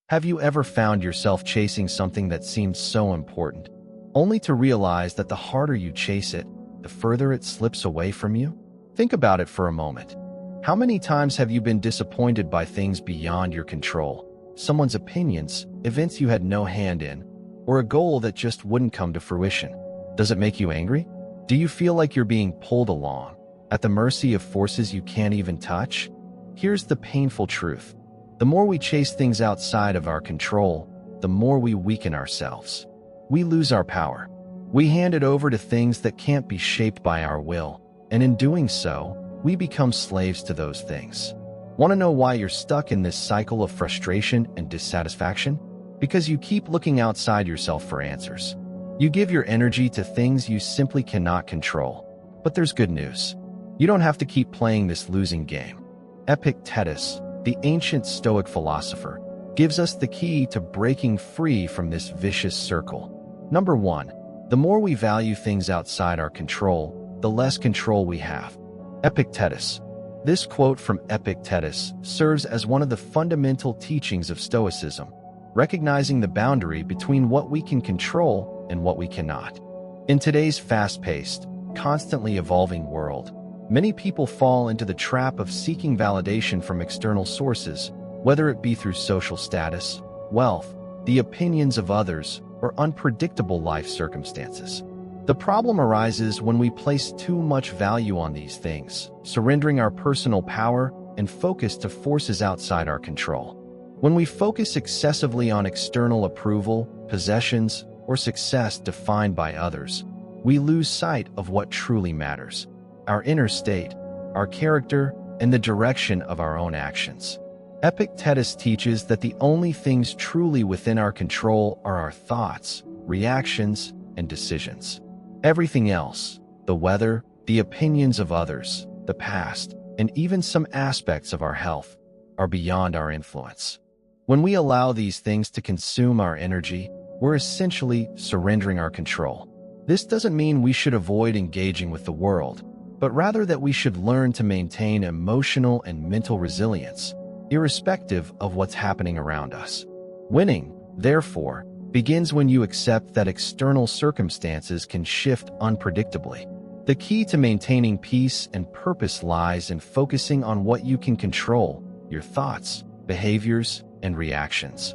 Have you ever found yourself chasing something that seemed so important, only to realize that the harder you chase it, the further it slips away from you? Think about it for a moment. How many times have you been disappointed by things beyond your control? Someone's opinions, events you had no hand in, or a goal that just wouldn't come to fruition? Does it make you angry? Do you feel like you're being pulled along, at the mercy of forces you can't even touch? Here's the painful truth. The more we chase things outside of our control, the more we weaken ourselves. We lose our power. We hand it over to things that can't be shaped by our will, and in doing so, we become slaves to those things. Want to know why you're stuck in this cycle of frustration and dissatisfaction? Because you keep looking outside yourself for answers. You give your energy to things you simply cannot control. But there's good news. You don't have to keep playing this losing game. Epictetus, the ancient Stoic philosopher, gives us the key to breaking free from this vicious circle. Number 1, the more we value things outside our control, the less control we have. Epictetus. This quote from Epictetus serves as one of the fundamental teachings of Stoicism, recognizing the boundary between what we can control and what we cannot. In today's fast-paced, constantly evolving world, many people fall into the trap of seeking validation from external sources, whether it be through social status, wealth, the opinions of others, or unpredictable life circumstances. The problem arises when we place too much value on these things, surrendering our personal power and focus to forces outside our control. When we focus excessively on external approval, possessions, or success defined by others, we lose sight of what truly matters: our inner state, our character, and the direction of our own actions. Epictetus teaches that the only things truly within our control are our thoughts, reactions, and decisions. Everything else, the weather, the opinions of others, the past, and even some aspects of our health, are beyond our influence. When we allow these things to consume our energy, we're essentially surrendering our control. This doesn't mean we should avoid engaging with the world, but rather that we should learn to maintain emotional and mental resilience, irrespective of what's happening around us. Winning, therefore, begins when you accept that external circumstances can shift unpredictably. The key to maintaining peace and purpose lies in focusing on what you can control: your thoughts, behaviors, and reactions.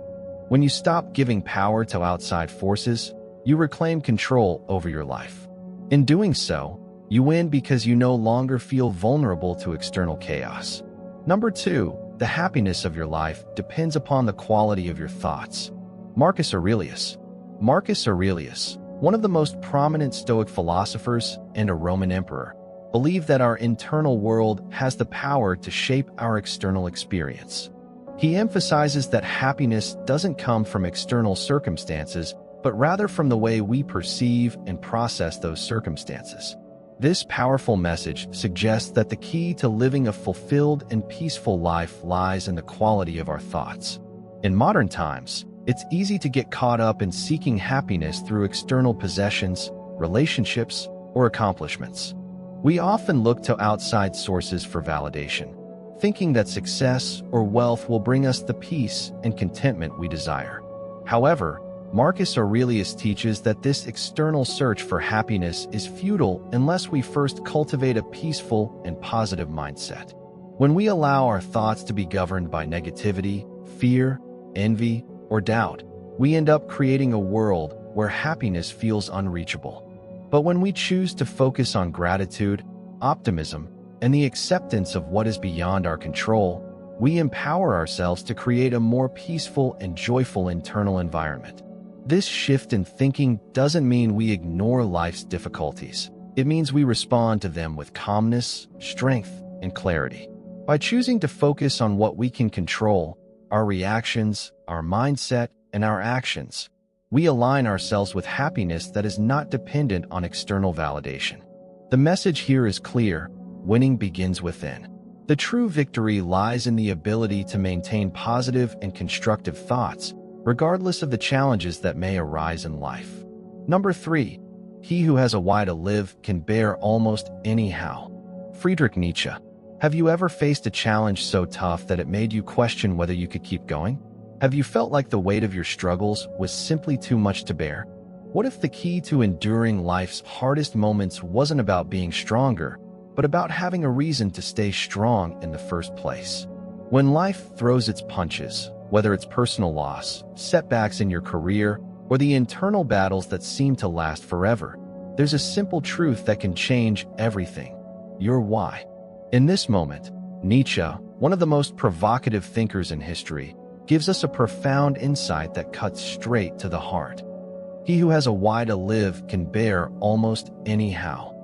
When you stop giving power to outside forces, you reclaim control over your life. In doing so, you win because you no longer feel vulnerable to external chaos. Number 2, the happiness of your life depends upon the quality of your thoughts. Marcus Aurelius. Marcus Aurelius, one of the most prominent Stoic philosophers and a Roman emperor, believed that our internal world has the power to shape our external experience. He emphasizes that happiness doesn't come from external circumstances, but rather from the way we perceive and process those circumstances. This powerful message suggests that the key to living a fulfilled and peaceful life lies in the quality of our thoughts. In modern times, it's easy to get caught up in seeking happiness through external possessions, relationships, or accomplishments. We often look to outside sources for validation, thinking that success or wealth will bring us the peace and contentment we desire. However, Marcus Aurelius teaches that this external search for happiness is futile unless we first cultivate a peaceful and positive mindset. When we allow our thoughts to be governed by negativity, fear, envy, or doubt, we end up creating a world where happiness feels unreachable. But when we choose to focus on gratitude, optimism, and the acceptance of what is beyond our control, we empower ourselves to create a more peaceful and joyful internal environment. This shift in thinking doesn't mean we ignore life's difficulties. It means we respond to them with calmness, strength, and clarity. By choosing to focus on what we can control, our reactions, our mindset, and our actions, we align ourselves with happiness that is not dependent on external validation. The message here is clear: winning begins within. The true victory lies in the ability to maintain positive and constructive thoughts, regardless of the challenges that may arise in life. Number 3, he who has a why to live can bear almost anyhow. Friedrich Nietzsche. Have you ever faced a challenge so tough that it made you question whether you could keep going? Have you felt like the weight of your struggles was simply too much to bear? What if the key to enduring life's hardest moments wasn't about being stronger, but about having a reason to stay strong in the first place? When life throws its punches, whether it's personal loss, setbacks in your career, or the internal battles that seem to last forever, there's a simple truth that can change everything: your why. In this moment, Nietzsche, one of the most provocative thinkers in history, gives us a profound insight that cuts straight to the heart. He who has a why to live can bear almost anyhow.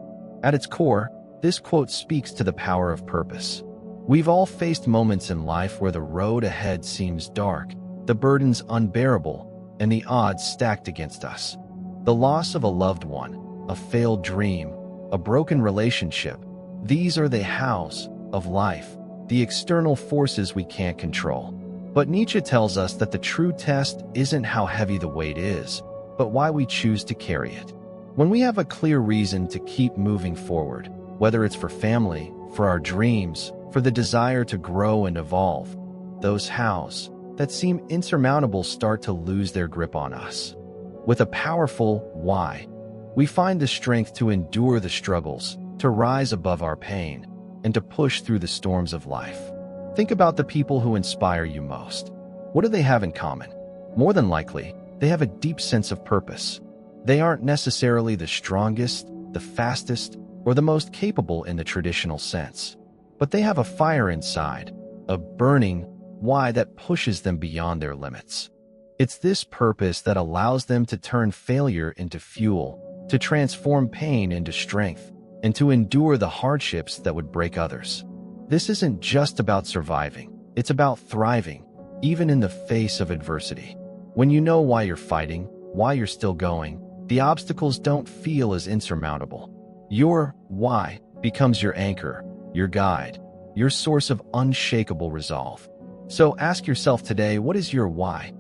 At its core, this quote speaks to the power of purpose. We've all faced moments in life where the road ahead seems dark, the burdens unbearable, and the odds stacked against us. The loss of a loved one, a failed dream, a broken relationship, these are the hows of life, the external forces we can't control. But Nietzsche tells us that the true test isn't how heavy the weight is, but why we choose to carry it. When we have a clear reason to keep moving forward, whether it's for family, for our dreams, for the desire to grow and evolve, those hows that seem insurmountable start to lose their grip on us. With a powerful why, we find the strength to endure the struggles, to rise above our pain, and to push through the storms of life. Think about the people who inspire you most. What do they have in common? More than likely, they have a deep sense of purpose. They aren't necessarily the strongest, the fastest, or the most capable in the traditional sense, but they have a fire inside, a burning why that pushes them beyond their limits. It's this purpose that allows them to turn failure into fuel, to transform pain into strength, and to endure the hardships that would break others. This isn't just about surviving, it's about thriving, even in the face of adversity. When you know why you're fighting, why you're still going, the obstacles don't feel as insurmountable. Your why becomes your anchor, your guide, your source of unshakable resolve. So ask yourself today, what is your why?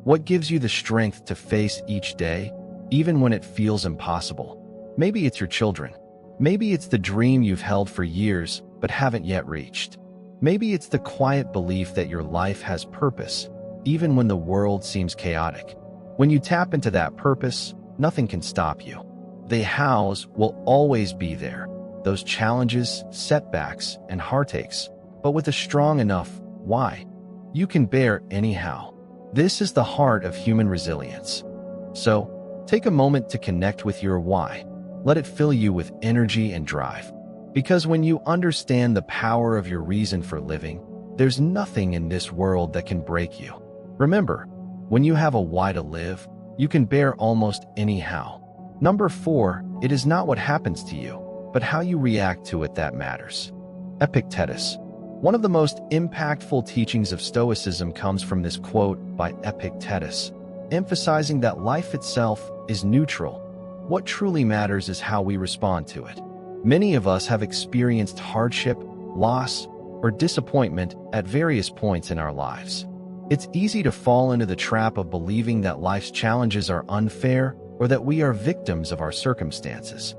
What gives you the strength to face each day, even when it feels impossible? Maybe it's your children. Maybe it's the dream you've held for years but haven't yet reached. Maybe it's the quiet belief that your life has purpose, even when the world seems chaotic. When you tap into that purpose, nothing can stop you. The hows will always be there, those challenges, setbacks, and heartaches, but with a strong enough why, you can bear anyhow. This is the heart of human resilience. So, take a moment to connect with your why. Let it fill you with energy and drive. Because when you understand the power of your reason for living, there's nothing in this world that can break you. Remember, when you have a why to live, you can bear almost anyhow. Number 4, it is not what happens to you, but how you react to it that matters. Epictetus. One of the most impactful teachings of Stoicism comes from this quote by Epictetus, emphasizing that life itself is neutral. What truly matters is how we respond to it. Many of us have experienced hardship, loss, or disappointment at various points in our lives. It's easy to fall into the trap of believing that life's challenges are unfair or that we are victims of our circumstances.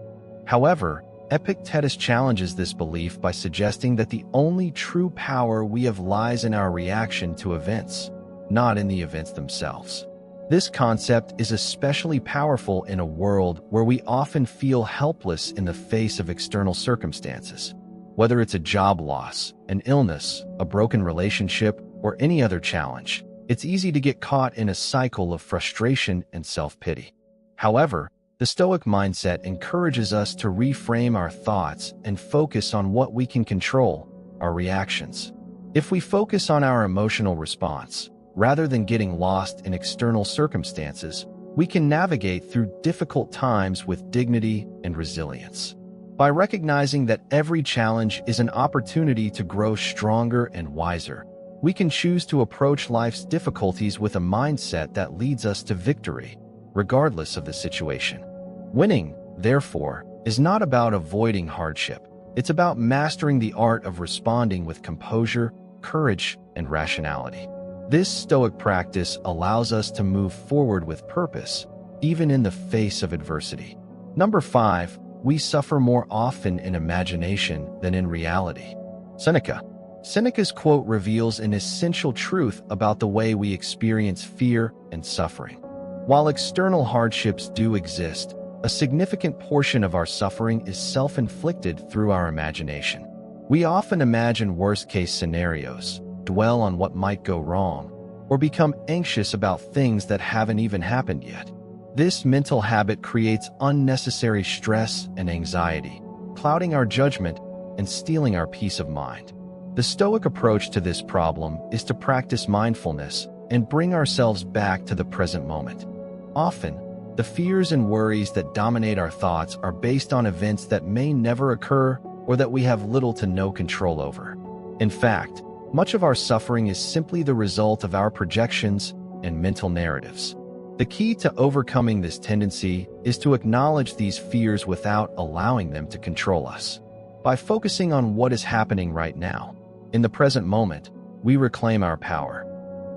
However, Epictetus challenges this belief by suggesting that the only true power we have lies in our reaction to events, not in the events themselves. This concept is especially powerful in a world where we often feel helpless in the face of external circumstances. Whether it's a job loss, an illness, a broken relationship, or any other challenge, it's easy to get caught in a cycle of frustration and self-pity. However, the Stoic mindset encourages us to reframe our thoughts and focus on what we can control, our reactions. If we focus on our emotional response, rather than getting lost in external circumstances, we can navigate through difficult times with dignity and resilience. By recognizing that every challenge is an opportunity to grow stronger and wiser, we can choose to approach life's difficulties with a mindset that leads us to victory, regardless of the situation. Winning, therefore, is not about avoiding hardship. It's about mastering the art of responding with composure, courage, and rationality. This Stoic practice allows us to move forward with purpose, even in the face of adversity. Number 5, we suffer more often in imagination than in reality. Seneca, Seneca's quote reveals an essential truth about the way we experience fear and suffering. While external hardships do exist, a significant portion of our suffering is self-inflicted through our imagination. We often imagine worst-case scenarios, dwell on what might go wrong, or become anxious about things that haven't even happened yet. This mental habit creates unnecessary stress and anxiety, clouding our judgment and stealing our peace of mind. The Stoic approach to this problem is to practice mindfulness and bring ourselves back to the present moment. Often, the fears and worries that dominate our thoughts are based on events that may never occur or that we have little to no control over. In fact, much of our suffering is simply the result of our projections and mental narratives. The key to overcoming this tendency is to acknowledge these fears without allowing them to control us. By focusing on what is happening right now, in the present moment, we reclaim our power.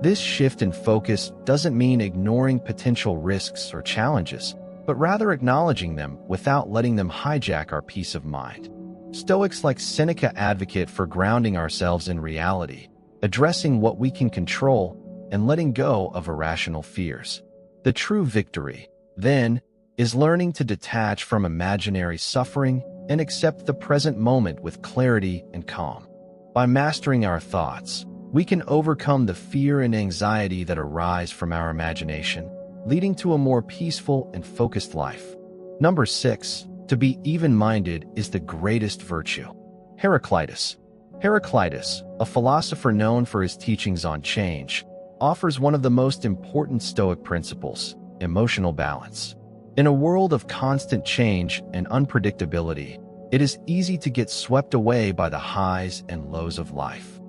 This shift in focus doesn't mean ignoring potential risks or challenges, but rather acknowledging them without letting them hijack our peace of mind. Stoics like Seneca advocate for grounding ourselves in reality, addressing what we can control, and letting go of irrational fears. The true victory, then, is learning to detach from imaginary suffering and accept the present moment with clarity and calm. By mastering our thoughts, we can overcome the fear and anxiety that arise from our imagination, leading to a more peaceful and focused life. Number 6. To be even-minded is the greatest virtue. Heraclitus. Heraclitus, a philosopher known for his teachings on change, offers one of the most important Stoic principles, emotional balance. In a world of constant change and unpredictability, it is easy to get swept away by the highs and lows of life.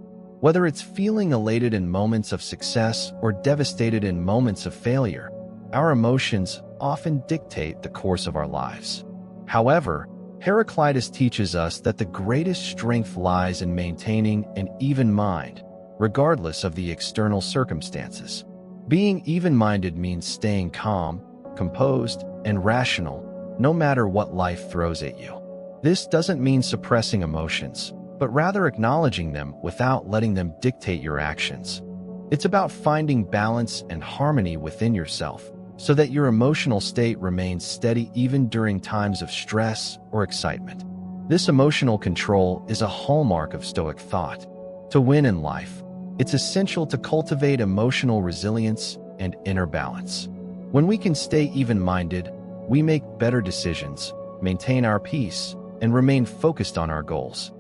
Whether it's feeling elated in moments of success or devastated in moments of failure, our emotions often dictate the course of our lives. However, Heraclitus teaches us that the greatest strength lies in maintaining an even mind, regardless of the external circumstances. Being even-minded means staying calm, composed, and rational, no matter what life throws at you. This doesn't mean suppressing emotions, but rather acknowledging them without letting them dictate your actions. It's about finding balance and harmony within yourself, so that your emotional state remains steady even during times of stress or excitement. This emotional control is a hallmark of Stoic thought. To win in life, it's essential to cultivate emotional resilience and inner balance. When we can stay even-minded, we make better decisions, maintain our peace, and remain focused on our goals.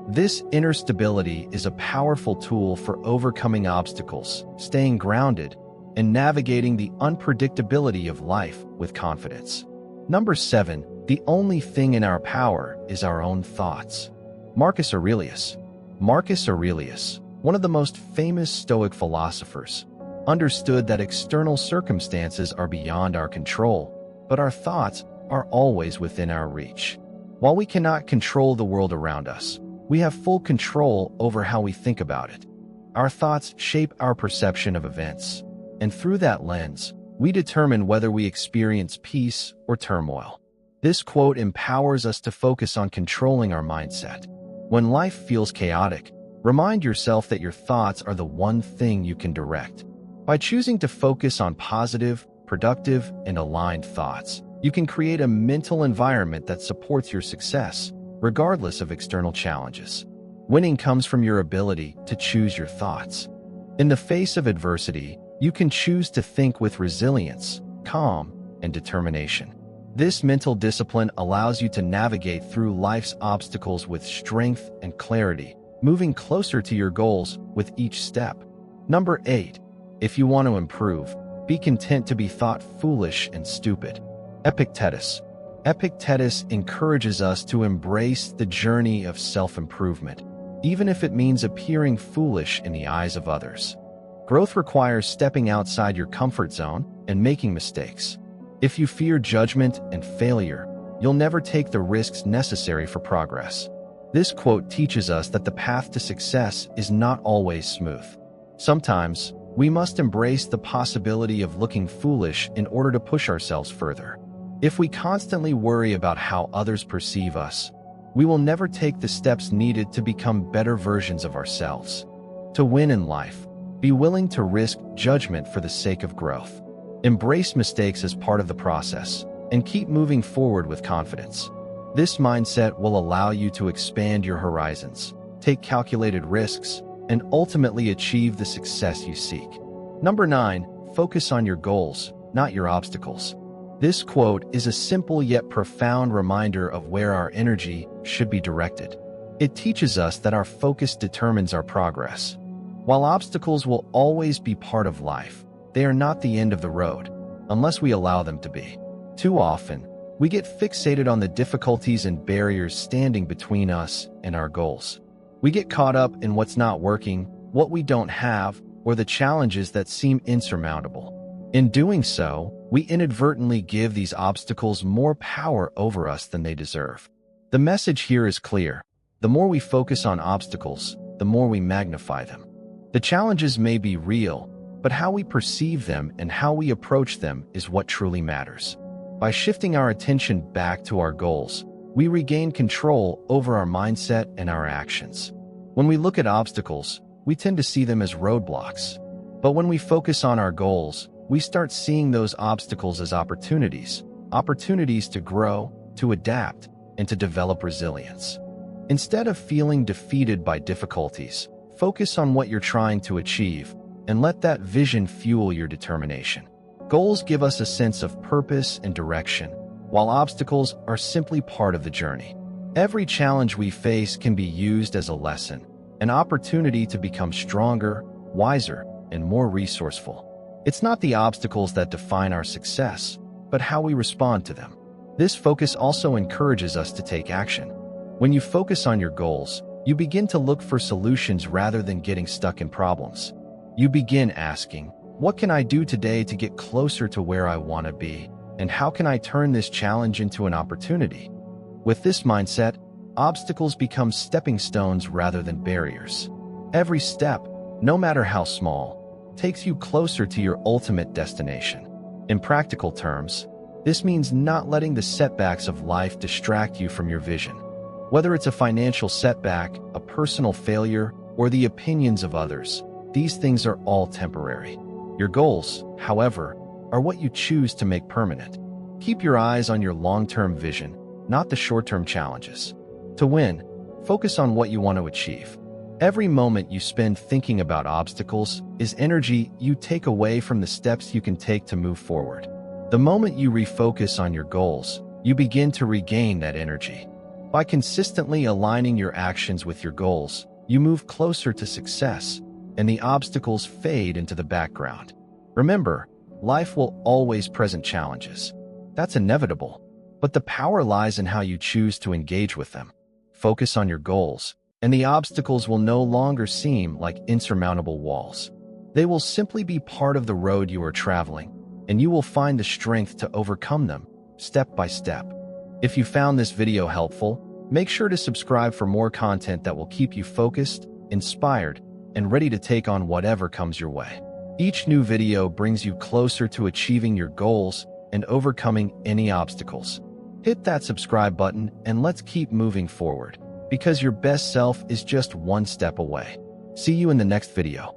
This inner stability is a powerful tool for overcoming obstacles, staying grounded, and navigating the unpredictability of life with confidence. Number 7. The only thing in our power is our own thoughts. Marcus Aurelius. Marcus Aurelius, one of the most famous Stoic philosophers, understood that external circumstances are beyond our control, but our thoughts are always within our reach. While we cannot control the world around us, we have full control over how we think about it. Our thoughts shape our perception of events, and through that lens, we determine whether we experience peace or turmoil. This quote empowers us to focus on controlling our mindset. When life feels chaotic, remind yourself that your thoughts are the one thing you can direct. By choosing to focus on positive, productive, and aligned thoughts, you can create a mental environment that supports your success, regardless of external challenges. Winning comes from your ability to choose your thoughts. In the face of adversity, you can choose to think with resilience, calm, and determination. This mental discipline allows you to navigate through life's obstacles with strength and clarity, moving closer to your goals with each step. Number 8. If you want to improve, be content to be thought foolish and stupid. Epictetus. Epictetus encourages us to embrace the journey of self-improvement, even if it means appearing foolish in the eyes of others. Growth requires stepping outside your comfort zone and making mistakes. If you fear judgment and failure, you'll never take the risks necessary for progress. This quote teaches us that the path to success is not always smooth. Sometimes, we must embrace the possibility of looking foolish in order to push ourselves further. If we constantly worry about how others perceive us, we will never take the steps needed to become better versions of ourselves. To win in life, be willing to risk judgment for the sake of growth. Embrace mistakes as part of the process, and keep moving forward with confidence. This mindset will allow you to expand your horizons, take calculated risks, and ultimately achieve the success you seek. Number 9, focus on your goals, not your obstacles. This quote is a simple yet profound reminder of where our energy should be directed. It teaches us that our focus determines our progress. While obstacles will always be part of life, they are not the end of the road, unless we allow them to be. Too often, we get fixated on the difficulties and barriers standing between us and our goals. We get caught up in what's not working, what we don't have, or the challenges that seem insurmountable. In doing so, we inadvertently give these obstacles more power over us than they deserve. The message here is clear. The more we focus on obstacles, the more we magnify them. The challenges may be real, but how we perceive them and how we approach them is what truly matters. By shifting our attention back to our goals, we regain control over our mindset and our actions. When we look at obstacles, we tend to see them as roadblocks. But when we focus on our goals, we start seeing those obstacles as opportunities to grow, to adapt, and to develop resilience. Instead of feeling defeated by difficulties, focus on what you're trying to achieve and let that vision fuel your determination. Goals give us a sense of purpose and direction, while obstacles are simply part of the journey. Every challenge we face can be used as a lesson, an opportunity to become stronger, wiser, and more resourceful. It's not the obstacles that define our success, but how we respond to them. This focus also encourages us to take action. When you focus on your goals, you begin to look for solutions rather than getting stuck in problems. You begin asking, what can I do today to get closer to where I want to be? And how can I turn this challenge into an opportunity? With this mindset, obstacles become stepping stones rather than barriers. Every step, no matter how small, takes you closer to your ultimate destination. In practical terms, this means not letting the setbacks of life distract you from your vision. Whether it's a financial setback, a personal failure, or the opinions of others, these things are all temporary. Your goals, however, are what you choose to make permanent. Keep your eyes on your long-term vision, not the short-term challenges. To win, focus on what you want to achieve. Every moment you spend thinking about obstacles is energy you take away from the steps you can take to move forward. The moment you refocus on your goals, you begin to regain that energy. By consistently aligning your actions with your goals, you move closer to success, and the obstacles fade into the background. Remember, life will always present challenges. That's inevitable, but the power lies in how you choose to engage with them. Focus on your goals, and the obstacles will no longer seem like insurmountable walls. They will simply be part of the road you are traveling, and you will find the strength to overcome them, step by step. If you found this video helpful, make sure to subscribe for more content that will keep you focused, inspired, and ready to take on whatever comes your way. Each new video brings you closer to achieving your goals and overcoming any obstacles. Hit that subscribe button and let's keep moving forward, because your best self is just one step away. See you in the next video.